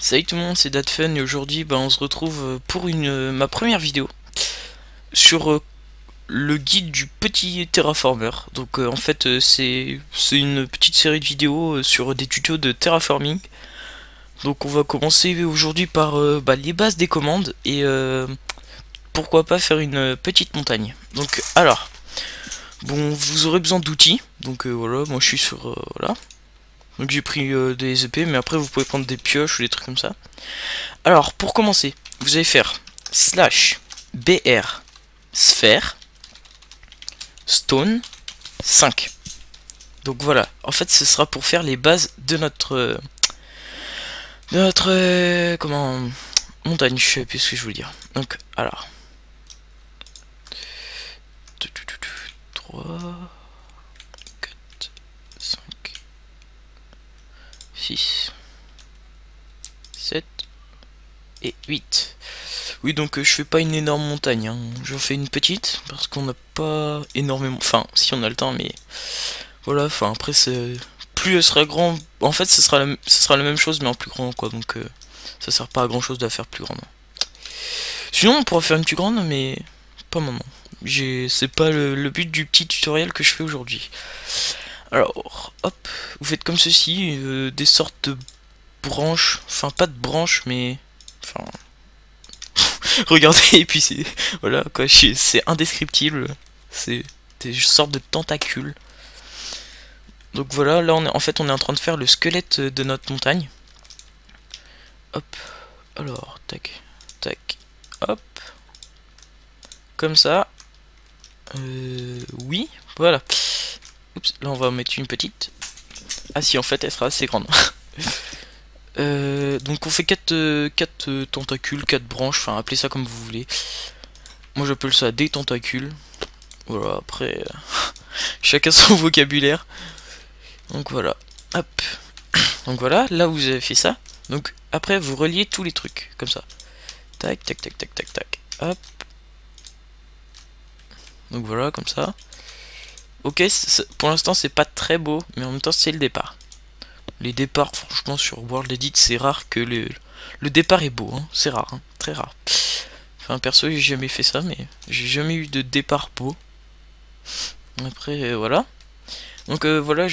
Salut tout le monde, c'est Datfun et aujourd'hui on se retrouve pour ma première vidéo sur le guide du petit terraformer. Donc en fait c'est une petite série de vidéos sur des tutos de terraforming. Donc on va commencer aujourd'hui par les bases des commandes et pourquoi pas faire une petite montagne. Donc alors, bon, vous aurez besoin d'outils. Donc voilà, moi je suis sur voilà. Donc j'ai pris des épées, mais après vous pouvez prendre des pioches ou des trucs comme ça. Alors pour commencer, vous allez faire slash br sphère stone 5. Donc voilà, en fait ce sera pour faire les bases de notre comment, montagne, je sais plus ce que je voulais dire. Donc alors 3 4 5 6 7 et 8. Oui, donc je fais pas une énorme montagne, hein. J'en fais une petite parce qu'on n'a pas énormément, enfin si on a le temps, mais voilà, enfin après c'est plus elle sera grand, en fait ce sera la même chose mais en plus grand quoi, donc ça sert pas à grand chose de la faire plus grande. Sinon on pourra faire une plus grande mais pas maintenant. C'est pas le but du petit tutoriel que je fais aujourd'hui. Alors hop, vous faites comme ceci, des sortes de branches, enfin pas de branches mais enfin regardez, et puis c'est voilà quoi, c'est indescriptible, c'est des sortes de tentacules. Donc voilà, là en fait on est en train de faire le squelette de notre montagne. Hop, alors tac tac hop, comme ça. Oui, voilà. Oups, là on va mettre une petite. Ah si, en fait elle sera assez grande. Donc on fait 4 tentacules, 4 branches, enfin appelez ça comme vous voulez. Moi j'appelle ça des tentacules. Voilà, après chacun son vocabulaire. Donc voilà, hop. Donc voilà, là vous avez fait ça. Donc après vous reliez tous les trucs, comme ça. Tac, tac, tac, tac, tac, tac. Hop. Donc voilà, comme ça. Ok, pour l'instant c'est pas très beau, mais en même temps c'est le départ. Les départs, franchement, sur World Edit, c'est rare que le départ est beau, hein. C'est rare, hein. Très rare. Enfin, perso, j'ai jamais fait ça, mais j'ai jamais eu de départ beau. Après, voilà. Donc, voilà,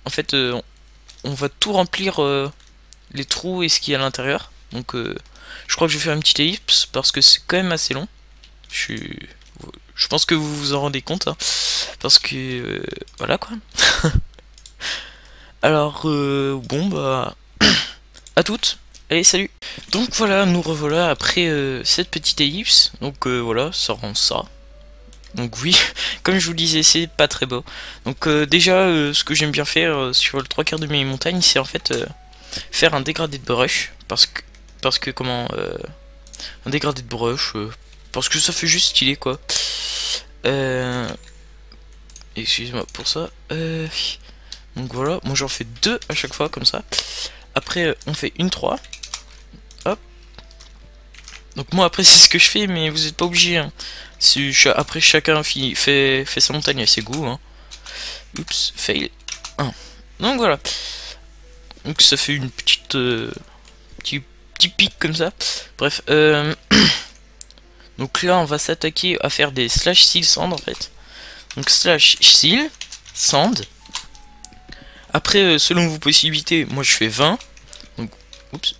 en fait, on va tout remplir les trous et ce qu'il y a à l'intérieur. Donc, je crois que je vais faire une petite ellipse parce que c'est quand même assez long. Je pense que vous vous en rendez compte, hein, parce que, voilà, quoi. Alors, bon, bah, à toutes. Allez, salut. Donc voilà, nous revoilà après cette petite ellipse. Donc voilà, ça rend ça. Donc oui, comme je vous le disais, c'est pas très beau. Donc déjà, ce que j'aime bien faire sur le 3/4 de mes montagnes, c'est en fait faire un dégradé de brush. Parce que comment... un dégradé de brush, parce que ça fait juste stylé, quoi. Excusez-moi pour ça. Donc voilà, moi j'en fais 2 à chaque fois, comme ça. Après, on fait une 3. Hop. Donc moi après c'est ce que je fais, mais vous n'êtes pas obligé, hein. Après chacun fait sa montagne à ses goûts, hein. Oups, fail 1. Donc voilà. Donc ça fait une petite petit pic comme ça. Bref, donc là on va s'attaquer à faire des slash seal sand en fait. Donc slash seal sand. Après selon vos possibilités, moi je fais 20. Donc oups.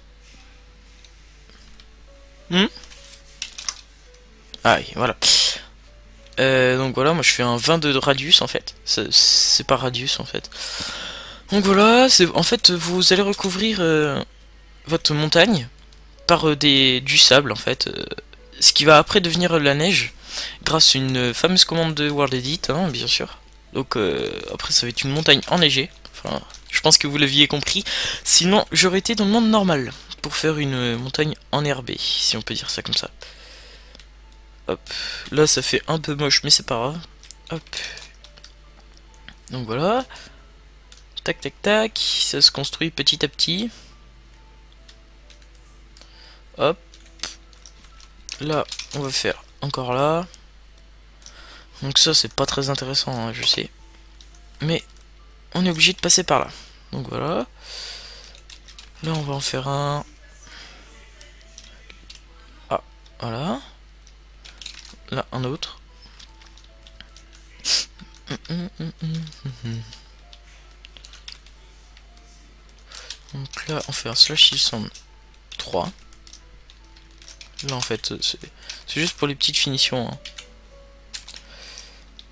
Ah oui, voilà. Donc voilà, moi je fais un 22 de radius en fait. C'est pas radius en fait. Donc voilà, en fait vous allez recouvrir votre montagne par du sable en fait. Ce qui va après devenir la neige grâce à une fameuse commande de World Edit, hein, bien sûr. Donc après ça va être une montagne enneigée. Enfin, je pense que vous l'aviez compris. Sinon j'aurais été dans le monde normal pour faire une montagne enherbée, si on peut dire ça comme ça. Hop, là ça fait un peu moche mais c'est pas grave. Hop. Donc voilà. Tac tac tac, ça se construit petit à petit. Hop. Là, on va faire encore là. Donc ça c'est pas très intéressant, hein, je sais. Mais on est obligé de passer par là. Donc voilà. Là, on va en faire un. Ah, voilà. Là, un autre. Donc là, on fait un slash 603. Là, en fait, c'est juste pour les petites finitions. Hein.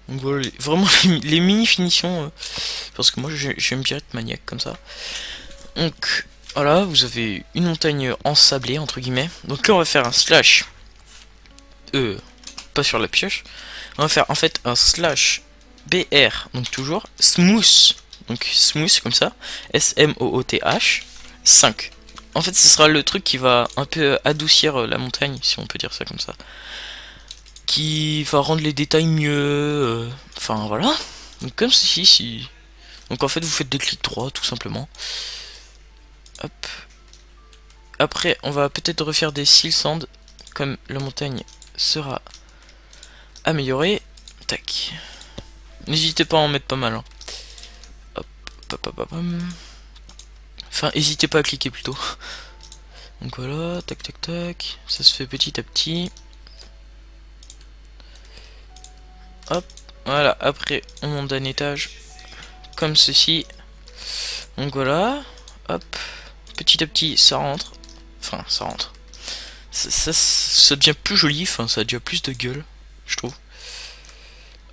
Donc voilà, vraiment les mini finitions. Parce que moi, j'aime bien être maniaque comme ça. Donc, voilà, vous avez une montagne ensablée, entre guillemets. Donc là, on va faire un slash. Pas sur la pioche. On va faire en fait un slash BR, donc toujours smooth, donc smooth comme ça, SMOOTH 5. En fait, ce sera le truc qui va un peu adoucir la montagne, si on peut dire ça comme ça, qui va rendre les détails mieux. Enfin voilà. Donc comme ceci, si. Donc en fait, vous faites des clics droits, tout simplement. Hop. Après, on va peut-être refaire des seal sand, comme la montagne sera améliorée. Tac. N'hésitez pas à en mettre pas mal. Hein. Hop, hop, hop, hop, hop. Enfin, n'hésitez pas à cliquer plutôt. Donc voilà, tac, tac, tac. Ça se fait petit à petit. Hop, voilà. Après, on monte d'un étage. Comme ceci. Donc voilà. Hop. Petit à petit, ça rentre. Enfin, ça rentre. Ça devient plus joli. Enfin, ça a déjà plus de gueule, je trouve.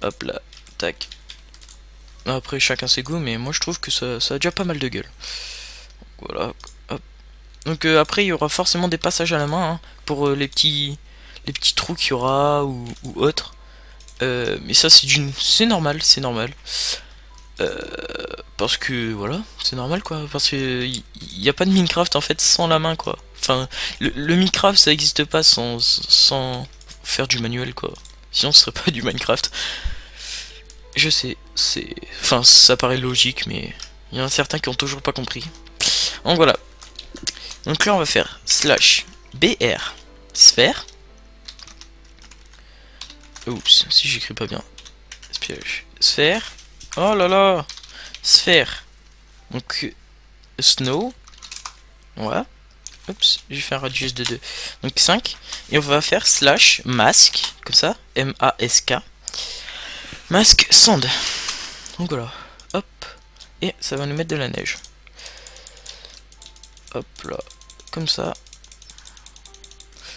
Hop là. Tac. Après, chacun ses goûts, mais moi je trouve que ça a déjà pas mal de gueule. Voilà. Hop. Donc après, il y aura forcément des passages à la main hein, pour les petits trous qu'il y aura ou autres. Mais ça, c'est normal, c'est normal. Parce que voilà, c'est normal quoi. Parce que il n'y a pas de Minecraft en fait sans la main quoi. Enfin, le Minecraft ça n'existe pas sans faire du manuel quoi. Sinon, ce serait pas du Minecraft. Je sais, enfin, ça paraît logique, mais il y en a certains qui ont toujours pas compris. Donc voilà. Donc là, on va faire slash BR sphère. Oups, si j'écris pas bien. Sphère. Oh là là. Sphère. Donc snow. Voilà. Oups, j'ai fait un radius de 2. Donc 5. Et on va faire slash mask. Comme ça. M-A-S-K. Mask sand. Donc voilà. Hop. Et ça va nous mettre de la neige. Hop là. Comme ça.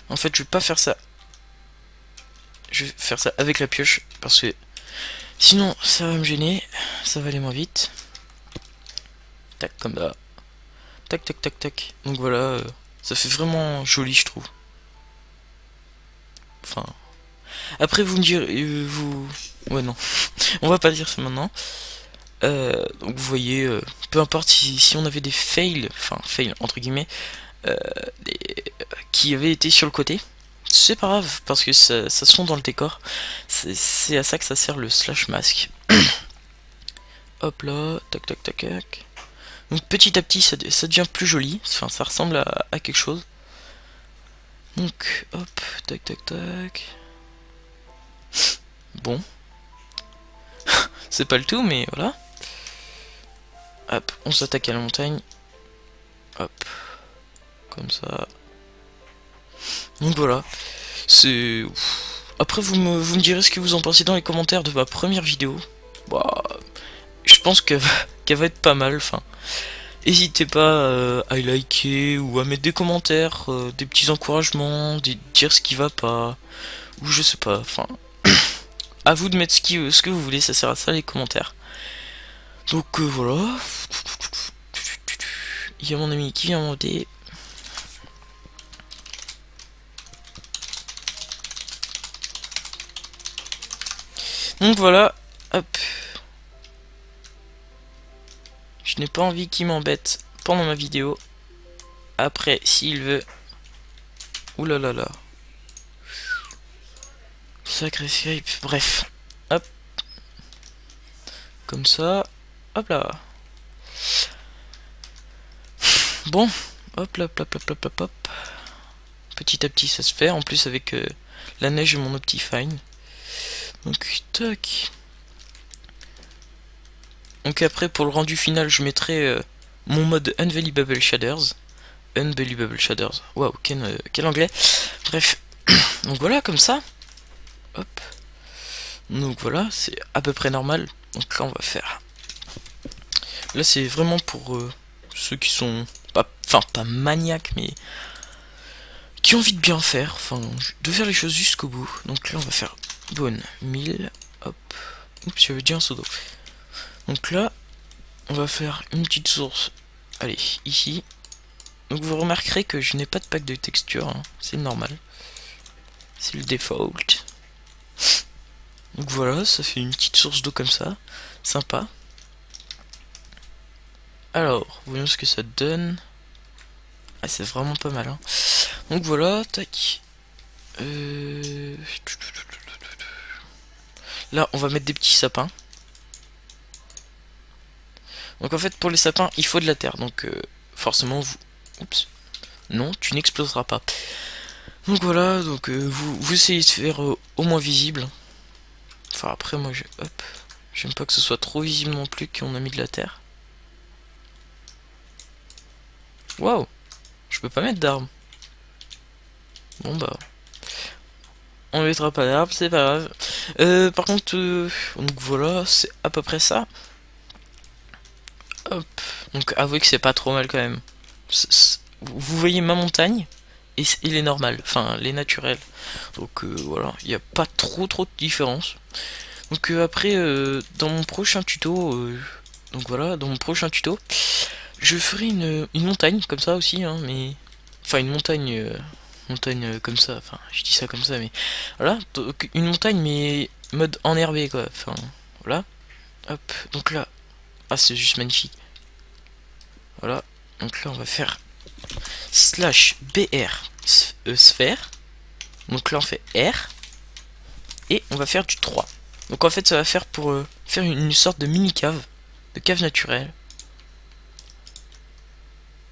En fait, je vais pas faire ça. Je vais faire ça avec la pioche. Parce que sinon, ça va me gêner. Ça va aller moins vite. Tac, comme ça. Tac, tac, tac, tac. Donc voilà. Ça fait vraiment joli, je trouve. Enfin. Après, vous me direz. Ouais, non. On va pas dire ça maintenant. Donc vous voyez, peu importe si on avait des fails, enfin fails entre guillemets, qui avaient été sur le côté, c'est pas grave parce que ça sont dans le décor. C'est à ça que ça sert le slash mask. Hop là, tac tac tac tac. Donc petit à petit ça devient plus joli, enfin ça ressemble à quelque chose. Donc hop, tac tac tac. Bon. C'est pas le tout mais voilà. Hop, on s'attaque à la montagne. Hop. Comme ça. Donc voilà. C'est... Après, vous me direz ce que vous en pensez dans les commentaires de ma première vidéo. Bah, je pense qu'elle va être pas mal. Enfin, n'hésitez pas à liker ou à mettre des commentaires, des petits encouragements, dire ce qui va pas. Ou je sais pas. Enfin, à vous de mettre ce que vous voulez. Ça sert à ça les commentaires. Donc voilà. Il y a mon ami qui vient monter. Donc voilà. Hop. Je n'ai pas envie qu'il m'embête pendant ma vidéo. Après, s'il veut. Oulala. Là là. Sacré Skype. Bref. Hop. Comme ça. Hop là. Bon. Hop là, hop, hop, hop, hop, hop. Petit à petit, ça se fait. En plus, avec la neige et mon Optifine. Donc, tac. Donc après, pour le rendu final, je mettrai mon mode Unvaluable Shaders. Unbelievable Shaders. Waouh, quel anglais. Bref, donc voilà, comme ça. Hop. Donc voilà, c'est à peu près normal. Donc là, on va faire. Là, c'est vraiment pour ceux qui sont pas, enfin pas maniaques, mais qui ont envie de bien faire, enfin de faire les choses jusqu'au bout. Donc là, on va faire bone 1000. Hop. Oups, j'avais dit un pseudo. Donc là, on va faire une petite source. Allez, ici. Donc vous remarquerez que je n'ai pas de pack de texture, hein. C'est normal. C'est le default. Donc voilà, ça fait une petite source d'eau comme ça. Sympa. Alors, voyons ce que ça donne. Ah, c'est vraiment pas mal, hein. Donc voilà, tac. Là, on va mettre des petits sapins. Donc en fait, pour les sapins, il faut de la terre. Donc forcément, vous... Oups. Non, tu n'exploseras pas. Donc voilà, donc vous essayez de faire au moins visible. Enfin après, moi, hop. J'aime pas que ce soit trop visible non plus qu'on a mis de la terre. Waouh. Je peux pas mettre d'armes. Bon bah... On mettra pas d'arbre, c'est pas grave. Par contre, donc voilà, c'est à peu près ça. Hop. Donc avouez que c'est pas trop mal quand même. Vous voyez ma montagne et il est normal, enfin les naturels. Donc voilà, il n'y a pas trop de différence. Donc après, dans mon prochain tuto, donc voilà, dans mon prochain tuto, je ferai une montagne comme ça aussi, hein, mais enfin une montagne. Montagne comme ça, enfin je dis ça comme ça, mais voilà, donc une montagne mais mode enherbé quoi, enfin voilà, hop, donc là, ah c'est juste magnifique, voilà, donc là on va faire slash br sphère, donc là on fait R, et on va faire du 3, donc en fait ça va faire pour faire une sorte de mini cave, de cave naturelle,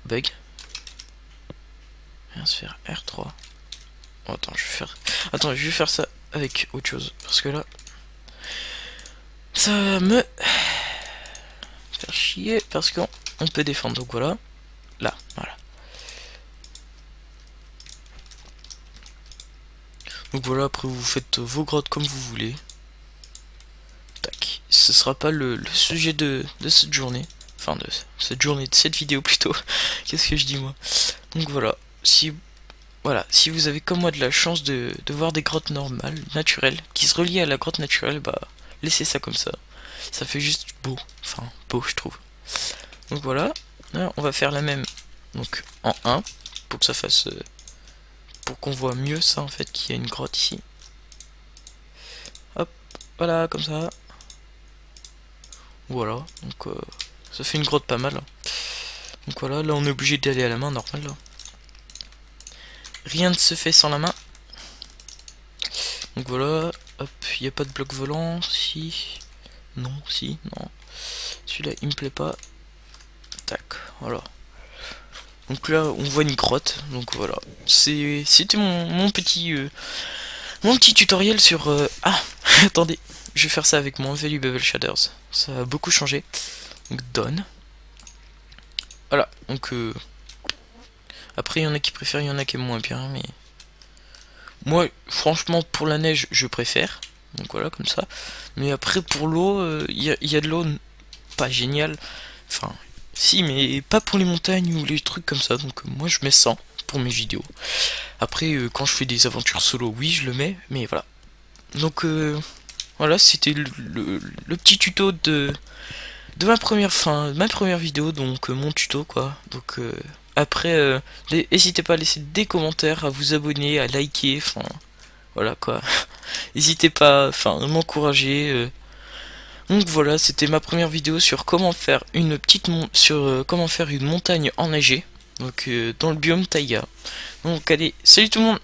bug. Sphère R3. Oh, attends, je vais faire ça avec autre chose parce que là, ça va me faire chier parce qu'on peut défendre. Donc voilà, là, voilà. Donc voilà, après vous faites vos grottes comme vous voulez. Tac. Ce sera pas le sujet de cette journée, enfin de cette journée, de cette vidéo plutôt. Qu'est-ce que je dis moi? Donc voilà, si vous avez comme moi de la chance de voir des grottes normales, naturelles, qui se relient à la grotte naturelle, bah laissez ça comme ça. Ça fait juste beau, enfin beau je trouve. Donc voilà, là, on va faire la même donc en 1 pour que ça fasse pour qu'on voit mieux ça en fait qu'il y a une grotte ici. Hop, voilà comme ça. Voilà, donc ça fait une grotte pas mal. Donc voilà, là on est obligé d'aller à la main normal là. Rien ne se fait sans la main. Donc voilà, hop, il n'y a pas de bloc volant, si. Non, si, non. Celui-là, il me plaît pas. Tac, voilà. Donc là, on voit une grotte. Donc voilà. C'était mon petit tutoriel sur... Ah, attendez. Je vais faire ça avec mon Unbelievable Shaders. Ça a beaucoup changé. Donc done. Voilà, donc... Après, il y en a qui préfèrent, il y en a qui aiment moins bien, mais... Moi, franchement, pour la neige, je préfère. Donc voilà, comme ça. Mais après, pour l'eau, il y a de l'eau pas géniale. Enfin, si, mais pas pour les montagnes ou les trucs comme ça. Donc moi, je mets 100 pour mes vidéos. Après, quand je fais des aventures solo, oui, je le mets. Mais voilà. Donc, voilà, c'était le petit tuto de ma première vidéo. Donc, mon tuto, quoi. Donc... Après, n'hésitez pas à laisser des commentaires, à vous abonner, à liker, enfin, voilà quoi. N'hésitez pas, enfin, à m'encourager. Donc voilà, c'était ma première vidéo sur comment faire une comment faire une montagne enneigée, donc dans le biome taïga. Donc allez, salut tout le monde.